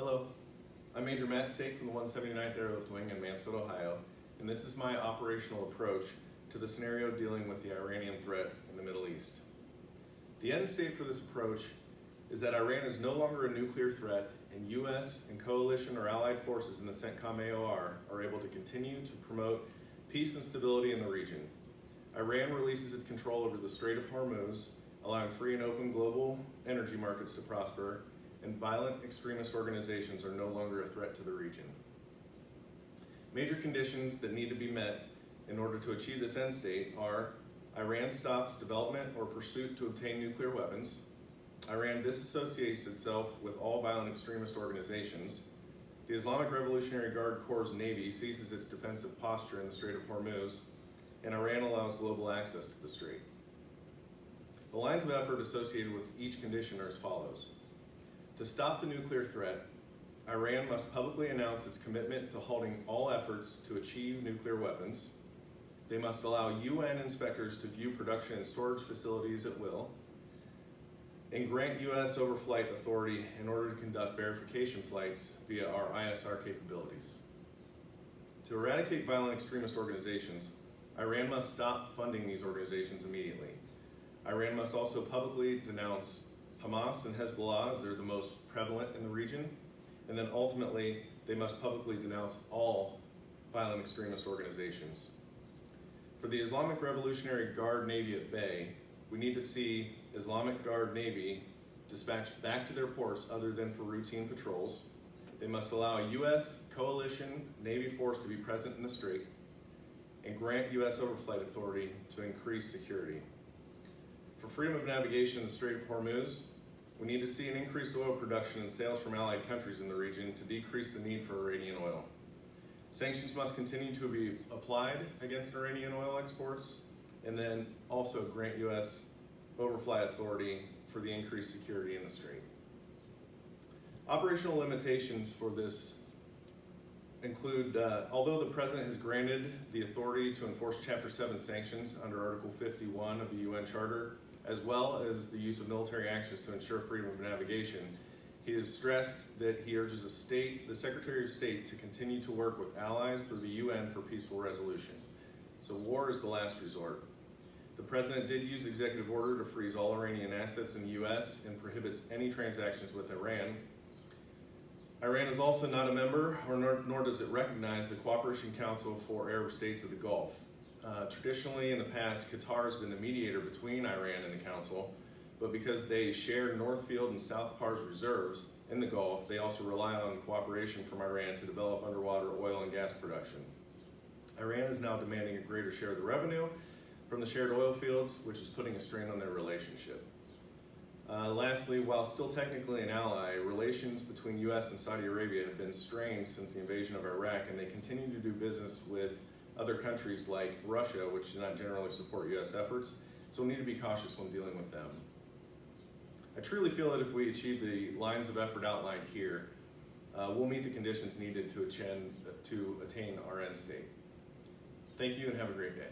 Hello, I'm Major Matt Stake from the 179th Airlift Wing in Mansfield, Ohio, and this is my operational approach to the scenario dealing with the Iranian threat in the Middle East. The end state for this approach is that Iran is no longer a nuclear threat, and U.S. and coalition or allied forces in the CENTCOM AOR are able to continue to promote peace and stability in the region. Iran releases its control over the Strait of Hormuz, allowing free and open global energy markets to prosper, and violent extremist organizations are no longer a threat to the region. Major conditions that need to be met in order to achieve this end state are: Iran stops development or pursuit to obtain nuclear weapons, Iran disassociates itself with all violent extremist organizations, the Islamic Revolutionary Guard Corps' Navy ceases its defensive posture in the Strait of Hormuz, and Iran allows global access to the strait. The lines of effort associated with each condition are as follows. To stop the nuclear threat, Iran must publicly announce its commitment to halting all efforts to achieve nuclear weapons. They must allow UN inspectors to view production and storage facilities at will, and grant U.S. overflight authority in order to conduct verification flights via our ISR capabilities. To eradicate violent extremist organizations, Iran must stop funding these organizations immediately. Iran must also publicly denounce Hamas and Hezbollah, as they're the most prevalent in the region, and then ultimately they must publicly denounce all violent extremist organizations. For the Islamic Revolutionary Guard Navy at bay, we need to see Islamic Guard Navy dispatched back to their ports other than for routine patrols. They must allow a U.S. coalition Navy force to be present in the strait and grant U.S. overflight authority to increase security. For freedom of navigation in the Strait of Hormuz, we need to see an increased oil production and sales from allied countries in the region to decrease the need for Iranian oil. Sanctions must continue to be applied against Iranian oil exports, and then also grant U.S. overflight authority for the increased security in the strait. Operational limitations for this include, although the President has granted the authority to enforce Chapter 7 sanctions under Article 51 of the UN Charter, as well as the use of military actions to ensure freedom of navigation, he has stressed that he urges the Secretary of State to continue to work with allies through the UN for peaceful resolution. So war is the last resort. The President did use executive order to freeze all Iranian assets in the U.S. and prohibits any transactions with Iran. Iran is also not a member, nor does it recognize the Cooperation Council for Arab States of the Gulf. Traditionally, in the past, Qatar has been the mediator between Iran and the Council, but because they share North Field and South Pars reserves in the Gulf, they also rely on cooperation from Iran to develop underwater oil and gas production. Iran is now demanding a greater share of the revenue from the shared oil fields, which is putting a strain on their relationship. Lastly, while still technically an ally, relations between U.S. and Saudi Arabia have been strained since the invasion of Iraq, and they continue to do business with other countries like Russia, which do not generally support U.S. efforts, so we need to be cautious when dealing with them. I truly feel that if we achieve the lines of effort outlined here, we'll meet the conditions needed to attain our end state. Thank you and have a great day.